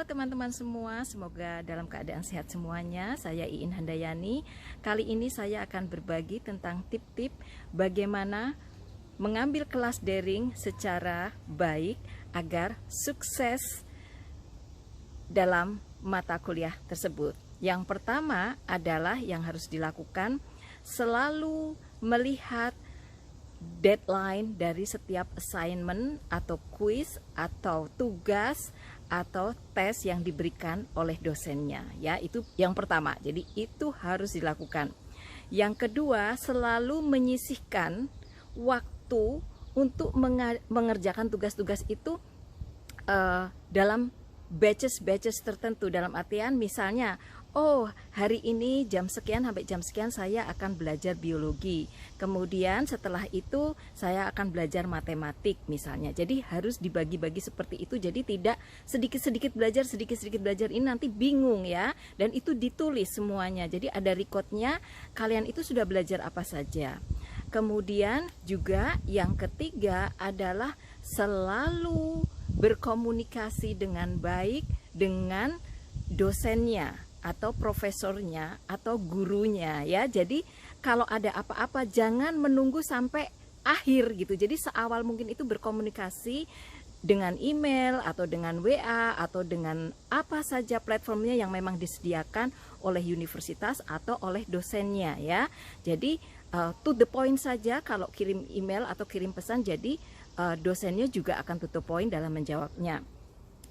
teman-teman semua, semoga dalam keadaan sehat semuanya. Saya Iin Handayani. Kali ini saya akan berbagi tentang tip-tip bagaimana mengambil kelas daring secara baik agar sukses dalam mata kuliah tersebut. Yang pertama adalah yang harus dilakukan selalu melihat deadline dari setiap assignment atau quiz atau tugas atau tes yang diberikan oleh dosennya, ya. Itu yang pertama. Jadi itu harus dilakukan. Yang kedua, selalu menyisihkan waktu untuk mengerjakan tugas-tugas itu dalam batches tertentu, dalam artian misalnya, oh hari ini jam sekian sampai jam sekian saya akan belajar biologi, kemudian setelah itu saya akan belajar matematik misalnya. Jadi harus dibagi-bagi seperti itu, jadi tidak sedikit-sedikit belajar ini nanti bingung ya. Dan itu ditulis semuanya, jadi ada recordnya kalian itu sudah belajar apa saja. Kemudian juga yang ketiga adalah selalu berkomunikasi dengan baik dengan dosennya atau profesornya atau gurunya, ya. Jadi kalau ada apa-apa jangan menunggu sampai akhir gitu. Jadi seawal mungkin itu berkomunikasi dengan email atau dengan WA atau dengan apa saja platformnya yang memang disediakan oleh universitas atau oleh dosennya, ya. Jadi to the point saja kalau kirim email atau kirim pesan, jadi dosennya juga akan to the point dalam menjawabnya.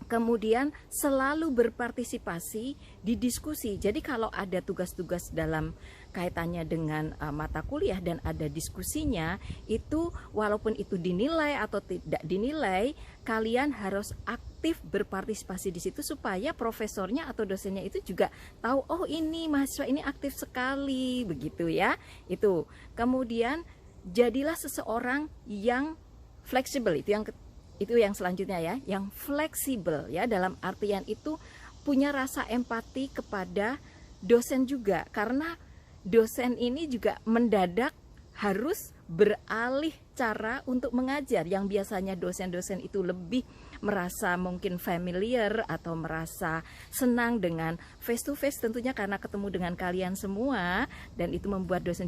Kemudian selalu berpartisipasi di diskusi. Jadi kalau ada tugas-tugas dalam kaitannya dengan mata kuliah dan ada diskusinya, itu walaupun itu dinilai atau tidak dinilai, kalian harus aktif berpartisipasi di situ supaya profesornya atau dosennya itu juga tahu, oh ini mahasiswa ini aktif sekali, begitu ya. Itu. Kemudian jadilah seseorang yang fleksibel, itu yang selanjutnya ya, yang fleksibel ya, dalam artian itu punya rasa empati kepada dosen juga, karena dosen ini juga mendadak harus beralih cara untuk mengajar. Yang biasanya dosen-dosen itu lebih merasa mungkin familiar atau merasa senang dengan face to face, tentunya karena ketemu dengan kalian semua, dan itu membuat dosen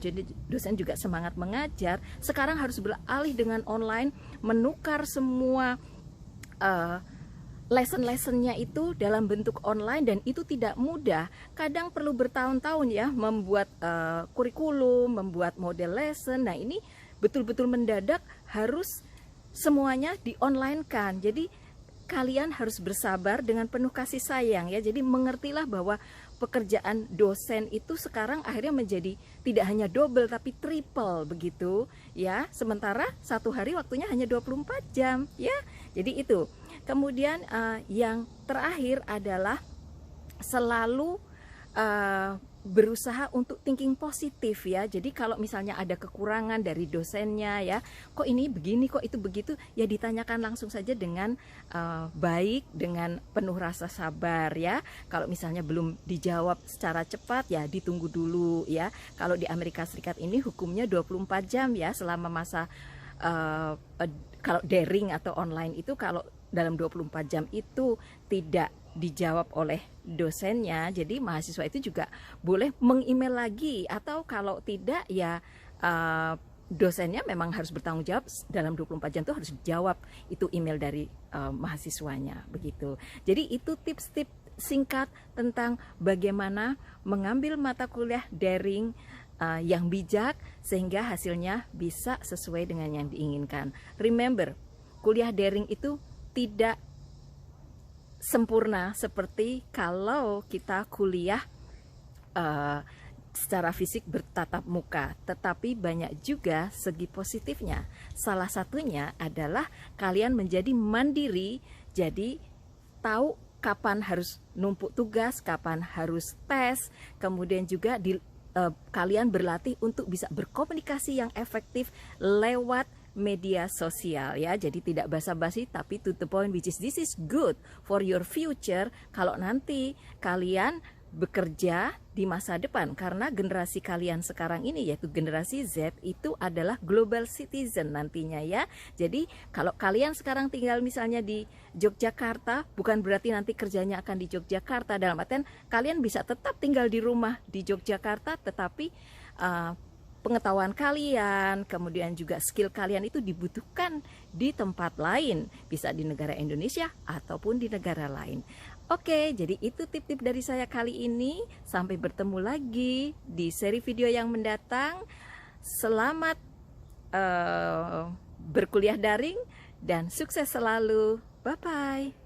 juga semangat mengajar. Sekarang harus beralih dengan online, menukar semua lesson-lessonnya itu dalam bentuk online, dan itu tidak mudah. Kadang perlu bertahun-tahun ya membuat kurikulum, membuat model lesson. Nah ini betul-betul mendadak harus semuanya di-online-kan. Jadi kalian harus bersabar dengan penuh kasih sayang ya. Jadi mengertilah bahwa pekerjaan dosen itu sekarang akhirnya menjadi tidak hanya double tapi triple begitu ya. Sementara satu hari waktunya hanya 24 jam ya. Jadi itu. Kemudian yang terakhir adalah selalu berusaha untuk thinking positif ya. Jadi kalau misalnya ada kekurangan dari dosennya ya, kok ini begini, kok itu begitu, ya ditanyakan langsung saja dengan baik, dengan penuh rasa sabar ya. Kalau misalnya belum dijawab secara cepat ya ditunggu dulu ya. Kalau di Amerika Serikat ini hukumnya 24 jam ya, selama masa kalau daring atau online itu, kalau dalam 24 jam itu tidak dijawab oleh dosennya, jadi mahasiswa itu juga boleh meng-email lagi, atau kalau tidak ya dosennya memang harus bertanggung jawab dalam 24 jam itu harus dijawab itu email dari mahasiswanya begitu. Jadi itu tips-tips singkat tentang bagaimana mengambil mata kuliah daring yang bijak sehingga hasilnya bisa sesuai dengan yang diinginkan. Remember, kuliah daring itu tidak sempurna seperti kalau kita kuliah secara fisik bertatap muka, tetapi banyak juga segi positifnya. Salah satunya adalah kalian menjadi mandiri, jadi tahu kapan harus numpuk tugas, kapan harus tes, kemudian juga kalian berlatih untuk bisa berkomunikasi yang efektif lewat media sosial ya. Jadi tidak basa-basi tapi to the point, which is this is good for your future. Kalau nanti kalian bekerja di masa depan, karena generasi kalian sekarang ini yaitu generasi Z itu adalah global citizen nantinya ya. Jadi kalau kalian sekarang tinggal misalnya di Yogyakarta, bukan berarti nanti kerjanya akan di Yogyakarta, dalam artian kalian bisa tetap tinggal di rumah di Yogyakarta, tetapi pengetahuan kalian, kemudian juga skill kalian itu dibutuhkan di tempat lain, bisa di negara Indonesia ataupun di negara lain. Oke, jadi itu tip-tip dari saya kali ini. Sampai bertemu lagi di seri video yang mendatang. Selamat berkuliah daring dan sukses selalu. Bye-bye.